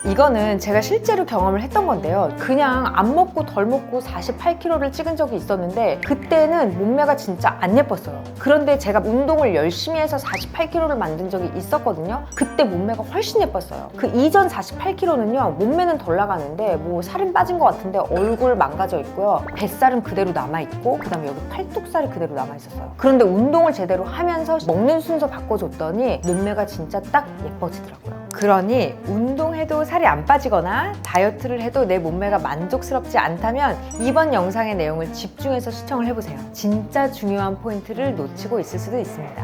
이거는 제가 실제로 경험을 했던 건데요. 그냥 안 먹고 덜 먹고 48kg를 찍은 적이 있었는데 그때는 몸매가 진짜 안 예뻤어요. 그런데 제가 운동을 열심히 해서 48kg를 만든 적이 있었거든요. 그때 몸매가 훨씬 예뻤어요. 그 이전 48kg는요, 몸매는 덜 나가는데 뭐 살은 빠진 것 같은데 얼굴 망가져 있고요. 뱃살은 그대로 남아있고 그 다음에 여기 팔뚝살이 그대로 남아있었어요. 그런데 운동을 제대로 하면서 먹는 순서 바꿔줬더니 몸매가 진짜 딱 예뻐지더라고요. 그러니 운동해도 살이 안 빠지거나 다이어트를 해도 내 몸매가 만족스럽지 않다면 이번 영상의 내용을 집중해서 시청을 해보세요. 진짜 중요한 포인트를 놓치고 있을 수도 있습니다.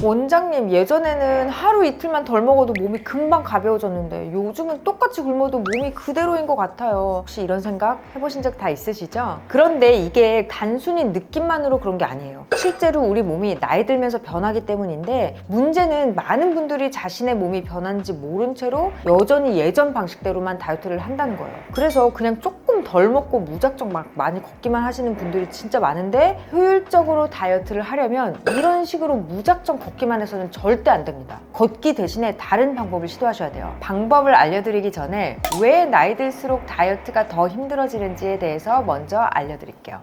원장님, 예전에는 하루 이틀만 덜 먹어도 몸이 금방 가벼워졌는데 요즘은 똑같이 굶어도 몸이 그대로인 것 같아요. 혹시 이런 생각 해보신 적 다 있으시죠? 그런데 이게 단순히 느낌만으로 그런 게 아니에요. 실제로 우리 몸이 나이 들면서 변하기 때문인데 문제는 많은 분들이 자신의 몸이 변한지 모른 채로 여전히 예전 방식대로만 다이어트를 한다는 거예요. 그래서 그냥 조금 덜 먹고 무작정 막 많이 걷기만 하시는 분들이 진짜 많은데 효율적으로 다이어트를 하려면 이런 식으로 무작정 걷기만 해서는 절대 안 됩니다. 걷기 대신에 다른 방법을 시도하셔야 돼요. 방법을 알려드리기 전에 왜 나이 들수록 다이어트가 더 힘들어지는지에 대해서 먼저 알려드릴게요.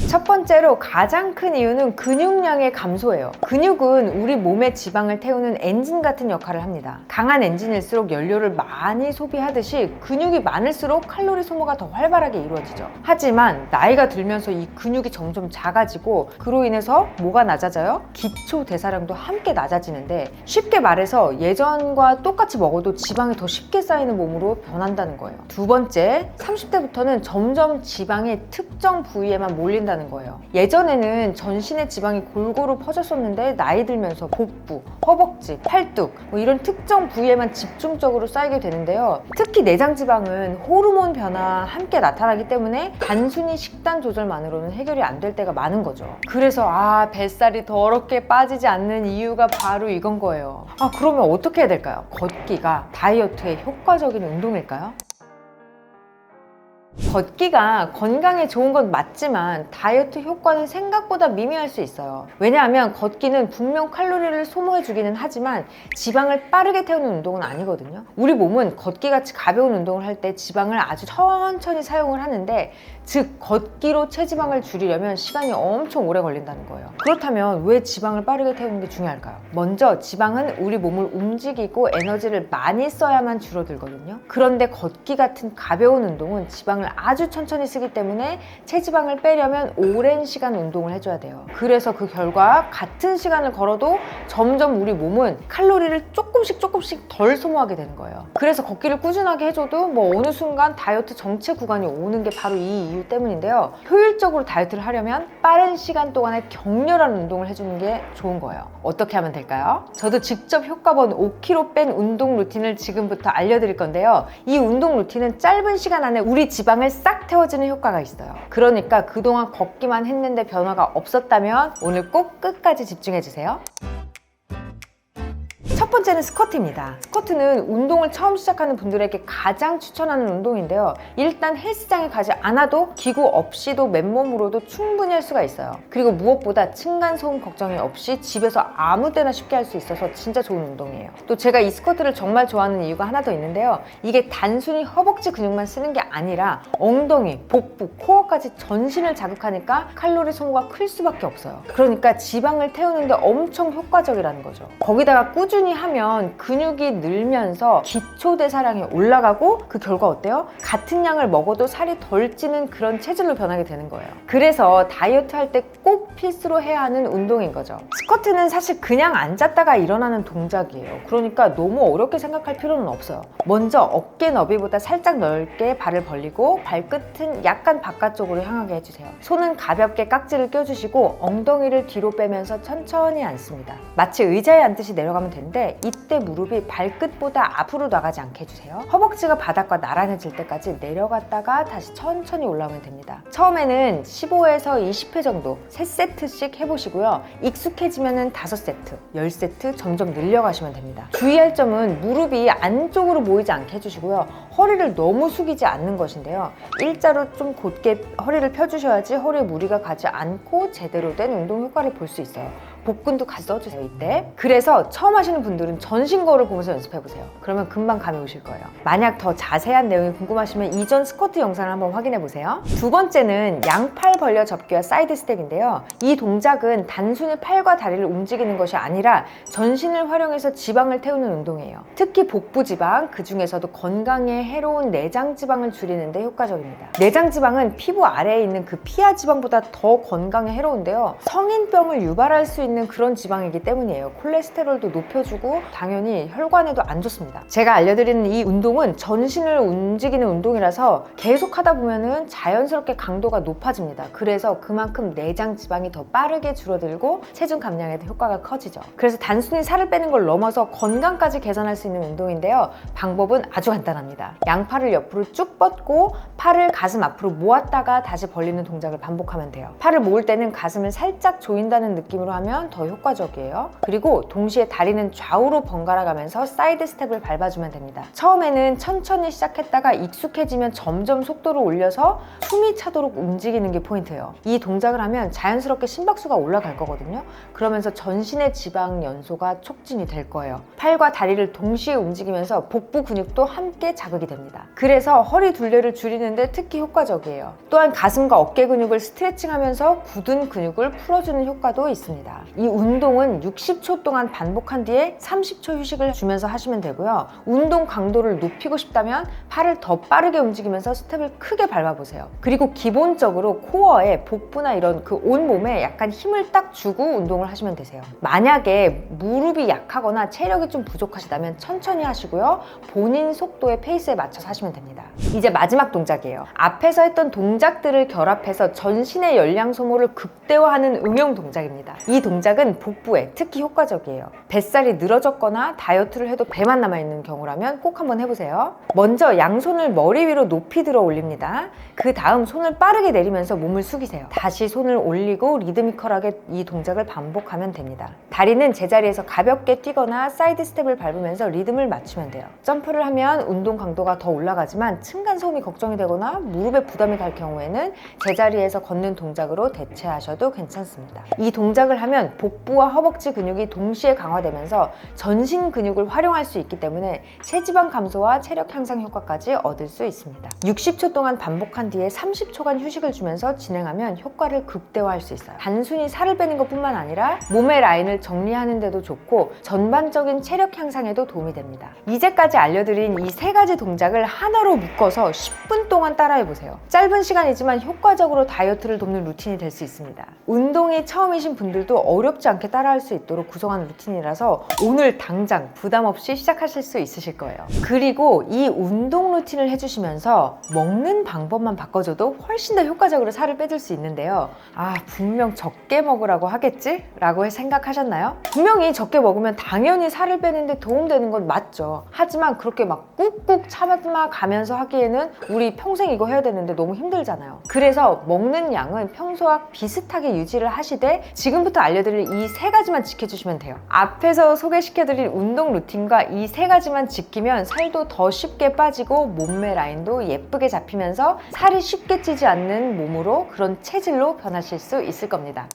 첫 번째로 가장 큰 이유는 근육량의 감소예요. 근육은 우리 몸의 지방을 태우는 엔진 같은 역할을 합니다. 강한 엔진일수록 연료를 많이 소비하듯이 근육이 많을수록 칼로리 소모가 더 활발하게 이루어지죠. 하지만 나이가 들면서 이 근육이 점점 작아지고 그로 인해서 뭐가 낮아져요? 기초 대사량도 함께 낮아지는데 쉽게 말해서 예전과 똑같이 먹어도 지방이 더 쉽게 쌓이는 몸으로 변한다는 거예요. 두 번째, 30대부터는 점점 지방이 특정 부위에만 몰린다는 거예요. 예전에는 전신의 지방이 골고루 퍼졌었는데 나이 들면서 복부, 허벅지, 팔뚝 뭐 이런 특정 부위에만 집중적으로 쌓이게 되는데요. 특히 내장 지방은 호르몬 변화와 함께 나타나기 때문에 단순히 식단 조절만으로는 해결이 안 될 때가 많은 거죠. 그래서 뱃살이 더럽게 빠지지 않는 이유가 바로 이건 거예요. 그러면 어떻게 해야 될까요? 걷기가 다이어트에 효과적인 운동일까요? 걷기가 건강에 좋은 건 맞지만 다이어트 효과는 생각보다 미미할 수 있어요. 왜냐하면 걷기는 분명 칼로리를 소모해주기는 하지만 지방을 빠르게 태우는 운동은 아니거든요. 우리 몸은 걷기같이 가벼운 운동을 할 때 지방을 아주 천천히 사용을 하는데 즉 걷기로 체지방을 줄이려면 시간이 엄청 오래 걸린다는 거예요. 그렇다면 왜 지방을 빠르게 태우는 게 중요할까요? 먼저 지방은 우리 몸을 움직이고 에너지를 많이 써야만 줄어들거든요. 그런데 걷기 같은 가벼운 운동은 지방을 아주 천천히 쓰기 때문에 체지방을 빼려면 오랜 시간 운동을 해줘야 돼요. 그래서 그 결과 같은 시간을 걸어도 점점 우리 몸은 칼로리를 조금씩 덜 소모하게 되는 거예요. 그래서 걷기를 꾸준하게 해줘도 뭐 어느 순간 다이어트 정체 구간이 오는 게 바로 이 이유 때문인데요. 효율적으로 다이어트를 하려면 빠른 시간 동안에 격렬한 운동을 해주는 게 좋은 거예요. 어떻게 하면 될까요? 저도 직접 효과 본 5kg 뺀 운동 루틴을 지금부터 알려드릴 건데요. 이 운동 루틴은 짧은 시간 안에 우리 지방을 싹 태워주는 효과가 있어요. 그러니까 그동안 걷기만 했는데 변화가 없었다면 오늘 꼭 끝까지 집중해주세요. 첫 번째는 스쿼트입니다. 스쿼트는 운동을 처음 시작하는 분들에게 가장 추천하는 운동인데요. 일단 헬스장에 가지 않아도 기구 없이도 맨몸으로도 충분히 할 수가 있어요. 그리고 무엇보다 층간소음 걱정이 없이 집에서 아무 때나 쉽게 할 수 있어서 진짜 좋은 운동이에요. 또 제가 이 스쿼트를 정말 좋아하는 이유가 하나 더 있는데요. 이게 단순히 허벅지 근육만 쓰는 게 아니라 엉덩이, 복부, 코어까지 전신을 자극하니까 칼로리 소모가 클 수밖에 없어요. 그러니까 지방을 태우는데 엄청 효과적이라는 거죠. 거기다가 꾸준히 하면 근육이 늘면서 기초 대사량이 올라가고 그 결과 어때요? 같은 양을 먹어도 살이 덜 찌는 그런 체질로 변하게 되는 거예요. 그래서 다이어트 할 때 꼭 필수로 해야 하는 운동인 거죠. 스쿼트는 사실 그냥 앉았다가 일어나는 동작이에요. 그러니까 너무 어렵게 생각할 필요는 없어요. 먼저 어깨 너비보다 살짝 넓게 발을 벌리고 발끝은 약간 바깥쪽으로 향하게 해주세요. 손은 가볍게 깍지를 껴주시고 엉덩이를 뒤로 빼면서 천천히 앉습니다. 마치 의자에 앉듯이 내려가면 되는데 이때 무릎이 발끝보다 앞으로 나가지 않게 해주세요. 허벅지가 바닥과 나란해질 때까지 내려갔다가 다시 천천히 올라오면 됩니다. 처음에는 15에서 20회 정도 3세트씩 해보시고요. 익숙해지면 5세트, 10세트 점점 늘려가시면 됩니다. 주의할 점은 무릎이 안쪽으로 모이지 않게 해주시고요. 허리를 너무 숙이지 않는 것인데요. 일자로 좀 곧게 허리를 펴주셔야지 허리에 무리가 가지 않고 제대로 된 운동 효과를 볼 수 있어요. 복근도 같이 써주세요, 이때. 그래서 처음 하시는 분들은 전신 거울을 보면서 연습해보세요. 그러면 금방 감이 오실 거예요. 만약 더 자세한 내용이 궁금하시면 이전 스쿼트 영상을 한번 확인해보세요. 두 번째는 양팔 벌려 접기와 사이드 스텝인데요. 이 동작은 단순히 팔과 다리를 움직이는 것이 아니라 전신을 활용해서 지방을 태우는 운동이에요. 특히 복부 지방, 그 중에서도 건강에 해로운 내장 지방을 줄이는 데 효과적입니다. 내장 지방은 피부 아래에 있는 그 피하 지방보다 더 건강에 해로운데요. 성인병을 유발할 수 있는 그런 지방이기 때문이에요. 콜레스테롤도 높여주고 당연히 혈관에도 안 좋습니다. 제가 알려드리는 이 운동은 전신을 움직이는 운동이라서 계속 하다 보면은 자연스럽게 강도가 높아집니다. 그래서 그만큼 내장 지방이 더 빠르게 줄어들고 체중 감량에도 효과가 커지죠. 그래서 단순히 살을 빼는 걸 넘어서 건강까지 개선할 수 있는 운동인데요. 방법은 아주 간단합니다. 양팔을 옆으로 쭉 뻗고 팔을 가슴 앞으로 모았다가 다시 벌리는 동작을 반복하면 돼요. 팔을 모을 때는 가슴을 살짝 조인다는 느낌으로 하면 더 효과적이에요. 그리고 동시에 다리는 좌우로 번갈아 가면서 사이드 스텝을 밟아주면 됩니다. 처음에는 천천히 시작했다가 익숙해지면 점점 속도를 올려서 숨이 차도록 움직이는 게 포인트예요. 이 동작을 하면 자연스럽게 심박수가 올라갈 거거든요. 그러면서 전신의 지방 연소가 촉진이 될 거예요. 팔과 다리를 동시에 움직이면서 복부 근육도 함께 자극이 됩니다. 그래서 허리 둘레를 줄이는데 특히 효과적이에요. 또한 가슴과 어깨 근육을 스트레칭하면서 굳은 근육을 풀어주는 효과도 있습니다. 이 운동은 60초 동안 반복한 뒤에 30초 휴식을 주면서 하시면 되고요. 운동 강도를 높이고 싶다면 팔을 더 빠르게 움직이면서 스텝을 크게 밟아보세요. 그리고 기본적으로 코어에 복부나 이런 그 온몸에 약간 힘을 딱 주고 운동을 하시면 되세요. 만약에 무릎이 약하거나 체력이 좀 부족하시다면 천천히 하시고요. 본인 속도의 페이스에 맞춰서 하시면 됩니다. 이제 마지막 동작이에요. 앞에서 했던 동작들을 결합해서 전신의 열량 소모를 극대화하는 응용 동작입니다. 이 동작은 복부에 특히 효과적이에요. 뱃살이 늘어졌거나 다이어트를 해도 배만 남아있는 경우라면 꼭 한번 해보세요. 먼저 양손을 머리 위로 높이 들어 올립니다. 그 다음 손을 빠르게 내리면서 몸을 숙이세요. 다시 손을 올리고 리드미컬하게 이 동작을 반복하면 됩니다. 다리는 제자리에서 가볍게 뛰거나 사이드 스텝을 밟으면서 리듬을 맞추면 돼요. 점프를 하면 운동 강도가 더 올라가지만 층간소음이 걱정이 되거나 무릎에 부담이 갈 경우에는 제자리에서 걷는 동작으로 대체하셔도 괜찮습니다. 이 동작을 하면 복부와 허벅지 근육이 동시에 강화되면서 전신 근육을 활용할 수 있기 때문에 체지방 감소와 체력 향상 효과까지 얻을 수 있습니다. 60초 동안 반복한 뒤에 30초간 휴식을 주면서 진행하면 효과를 극대화할 수 있어요. 단순히 살을 빼는 것뿐만 아니라 몸의 라인을 정리하는 데도 좋고 전반적인 체력 향상에도 도움이 됩니다. 이제까지 알려드린 이 세 가지 동작을 하나로 묶어서 10분 동안 따라해보세요. 짧은 시간이지만 효과적으로 다이어트를 돕는 루틴이 될 수 있습니다. 운동이 처음이신 분들도 어렵지 않게 따라할 수 있도록 구성한 루틴이라서 오늘 당장 부담 없이 시작하실 수 있으실 거예요. 그리고 이 운동 루틴을 해주시면서 먹는 방법만 바꿔줘도 훨씬 더 효과적으로 살을 빼줄 수 있는데요. 분명 적게 먹으라고 하겠지? 라고 생각하셨나요? 분명히 적게 먹으면 당연히 살을 빼는데 도움되는 건 맞죠. 하지만 그렇게 막 꾹꾹 참아가면서 하기에는 우리 평생 이거 해야 되는데 너무 힘들잖아요. 그래서 먹는 양은 평소와 비슷하게 유지를 하시되 지금부터 알려드릴 이 세 가지만 지켜주시면 돼요. 앞에서 소개시켜드릴 운동 루틴과 이 세 가지만 지키면 살도 더 쉽게 빠지고 몸매 라인도 예쁘게 잡히면서 살이 쉽게 찌지 않는 몸으로 그런 체질로 변하실 수 있을 겁니다.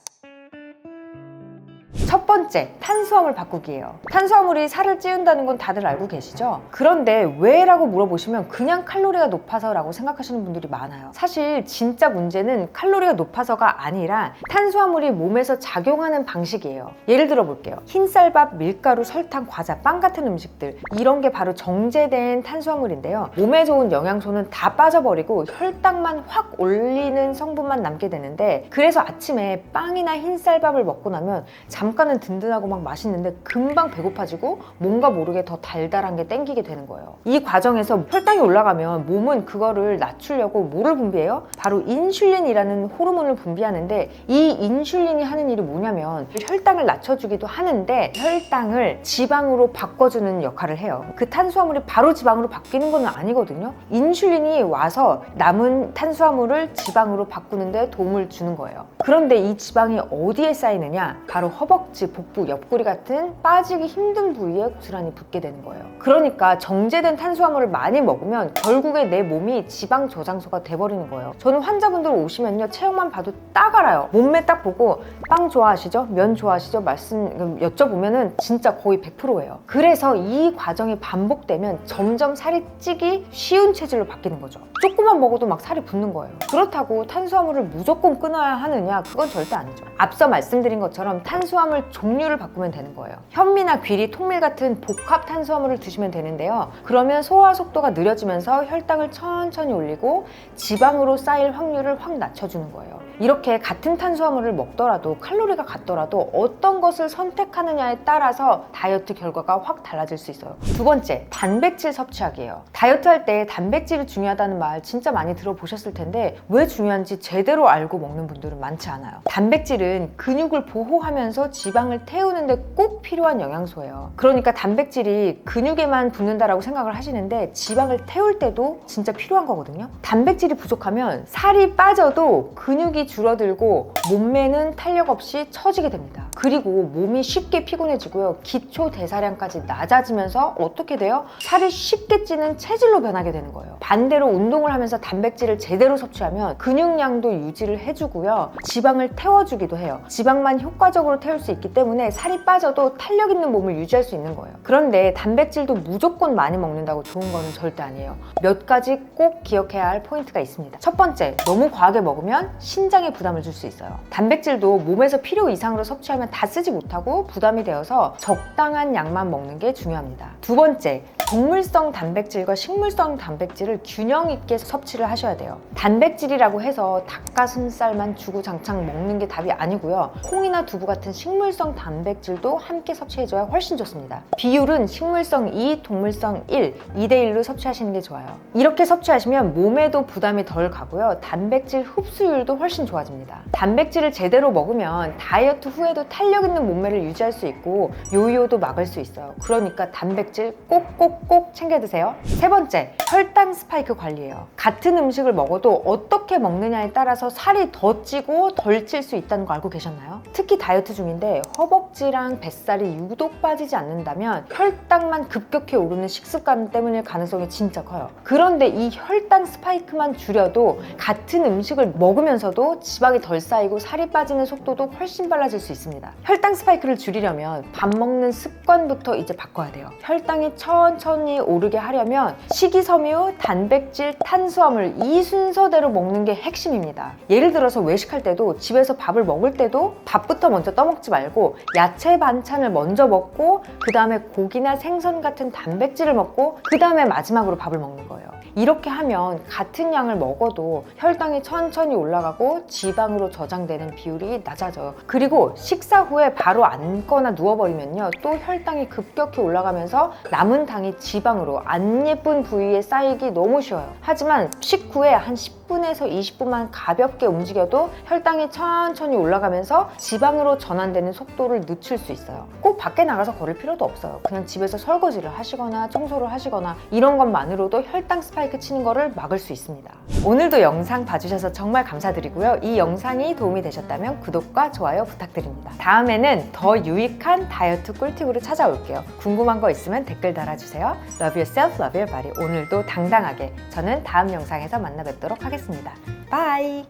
첫 번째, 탄수화물 바꾸기예요. 탄수화물이 살을 찌운다는 건 다들 알고 계시죠? 그런데 왜? 라고 물어보시면 그냥 칼로리가 높아서 라고 생각하시는 분들이 많아요. 사실 진짜 문제는 칼로리가 높아서가 아니라 탄수화물이 몸에서 작용하는 방식이에요. 예를 들어 볼게요. 흰쌀밥, 밀가루, 설탕, 과자, 빵 같은 음식들, 이런 게 바로 정제된 탄수화물인데요. 몸에 좋은 영양소는 다 빠져버리고 혈당만 확 올리는 성분만 남게 되는데, 그래서 아침에 빵이나 흰쌀밥을 먹고 나면 잠깐은 든든하고 막 맛있는데 금방 배고파지고 뭔가 모르게 더 달달한 게 땡기게 되는 거예요. 이 과정에서 혈당이 올라가면 몸은 그거를 낮추려고 뭐를 분비해요? 바로 인슐린이라는 호르몬을 분비하는데, 이 인슐린이 하는 일이 뭐냐면 혈당을 낮춰주기도 하는데 혈당을 지방으로 바꿔주는 역할을 해요. 그 탄수화물이 바로 지방으로 바뀌는 건 아니거든요. 인슐린이 와서 남은 탄수화물을 지방으로 바꾸는 데 도움을 주는 거예요. 그런데 이 지방이 어디에 쌓이느냐? 바로 허벅지 허벅지, 복부, 옆구리 같은 빠지기 힘든 부위에 고스란히 붙게 되는 거예요. 그러니까 정제된 탄수화물을 많이 먹으면 결국에 내 몸이 지방 저장소가 돼버리는 거예요. 저는 환자분들 오시면요, 체형만 봐도 딱 알아요. 몸매 딱 보고 빵 좋아하시죠? 면 좋아하시죠? 말씀 여쭤보면은 진짜 거의 100%예요. 그래서 이 과정이 반복되면 점점 살이 찌기 쉬운 체질로 바뀌는 거죠. 조금만 먹어도 막 살이 붙는 거예요. 그렇다고 탄수화물을 무조건 끊어야 하느냐? 그건 절대 아니죠. 앞서 말씀드린 것처럼 탄수화물 종류를 바꾸면 되는 거예요. 현미나 귀리, 통밀 같은 복합 탄수화물을 드시면 되는데요. 그러면 소화 속도가 느려지면서 혈당을 천천히 올리고 지방으로 쌓일 확률을 확 낮춰주는 거예요. 이렇게 같은 탄수화물을 먹더라도 칼로리가 같더라도 어떤 것을 선택하느냐에 따라서 다이어트 결과가 확 달라질 수 있어요. 두 번째, 단백질 섭취하기예요. 다이어트 할 때 단백질이 중요하다는 말 진짜 많이 들어보셨을 텐데 왜 중요한지 제대로 알고 먹는 분들은 많지 않아요. 단백질은 근육을 보호하면서 지방을 태우는데 꼭 필요한 영양소예요. 그러니까 단백질이 근육에만 붙는다라고 생각을 하시는데 지방을 태울 때도 진짜 필요한 거거든요. 단백질이 부족하면 살이 빠져도 근육이 줄어들고 몸매는 탄력 없이 처지게 됩니다. 그리고 몸이 쉽게 피곤해지고요. 기초 대사량까지 낮아지면서 어떻게 돼요? 살이 쉽게 찌는 체질로 변하게 되는 거예요. 반대로 운동을 하면서 단백질을 제대로 섭취하면 근육량도 유지를 해주고요. 지방을 태워주기도 해요. 지방만 효과적으로 태울 수 있기 때문에 살이 빠져도 탄력 있는 몸을 유지할 수 있는 거예요. 그런데 단백질도 무조건 많이 먹는다고 좋은 거는 절대 아니에요. 몇 가지 꼭 기억해야 할 포인트가 있습니다. 첫 번째, 너무 과하게 먹으면 신장에 부담을 줄 수 있어요. 단백질도 몸에서 필요 이상으로 섭취하면 다 쓰지 못하고 부담이 되어서 적당한 양만 먹는 게 중요합니다. 두 번째, 동물성 단백질과 식물성 단백질을 균형 있게 섭취를 하셔야 돼요. 단백질이라고 해서 닭가슴살만 주구장창 먹는 게 답이 아니고요. 콩이나 두부 같은 식물성 단백질도 함께 섭취해줘야 훨씬 좋습니다. 비율은 식물성 2, 동물성 1, 2대1로 섭취하시는 게 좋아요. 이렇게 섭취하시면 몸에도 부담이 덜 가고요. 단백질 흡수율도 훨씬 좋아집니다. 단백질을 제대로 먹으면 다이어트 후에도 탄력 있는 몸매를 유지할 수 있고 요요도 막을 수 있어요. 그러니까 단백질 꼭꼭꼭 챙겨 드세요. 세 번째, 혈당 스파이크 관리예요. 같은 음식을 먹어도 어떻게 먹느냐에 따라서 살이 더 찌고 덜 찔 수 있다는 거 알고 계셨나요? 특히 다이어트 중인데 허벅지랑 뱃살이 유독 빠지지 않는다면 혈당만 급격히 오르는 식습관 때문일 가능성이 진짜 커요. 그런데 이 혈당 스파이크만 줄여도 같은 음식을 먹으면서도 지방이 덜 쌓이고 살이 빠지는 속도도 훨씬 빨라질 수 있습니다. 혈당 스파이크를 줄이려면 밥 먹는 습관부터 이제 바꿔야 돼요. 혈당이 천천히 오르게 하려면 식이섬유, 단백질, 탄수화물 이 순서대로 먹는 게 핵심입니다. 예를 들어서 외식할 때도 집에서 밥을 먹을 때도 밥부터 먼저 떠먹지 말고 야채 반찬을 먼저 먹고 그 다음에 고기나 생선 같은 단백질을 먹고 그 다음에 마지막으로 밥을 먹는 거예요. 이렇게 하면 같은 양을 먹어도 혈당이 천천히 올라가고 지방으로 저장되는 비율이 낮아져요. 그리고 식사 후에 바로 앉거나 누워버리면요, 또 혈당이 급격히 올라가면서 남은 당이 지방으로 안 예쁜 부위에 쌓이기 너무 쉬워요. 하지만 식후에 한 10분에서 20분만 가볍게 움직여도 혈당이 천천히 올라가면서 지방으로 전환되는 속도를 늦출 수 있어요. 꼭 밖에 나가서 걸을 필요도 없어요. 그냥 집에서 설거지를 하시거나 청소를 하시거나 이런 것만으로도 혈당 스파이크 치는 거를 막을 수 있습니다. 오늘도 영상 봐주셔서 정말 감사드리고요. 이 영상이 도움이 되셨다면 구독과 좋아요 부탁드립니다. 다음에는 더 유익한 다이어트 꿀팁으로 찾아올게요. 궁금한 거 있으면 댓글 달아주세요. Love yourself, love your body. 오늘도 당당하게 저는 다음 영상에서 만나 뵙도록 하겠습니다. 바이!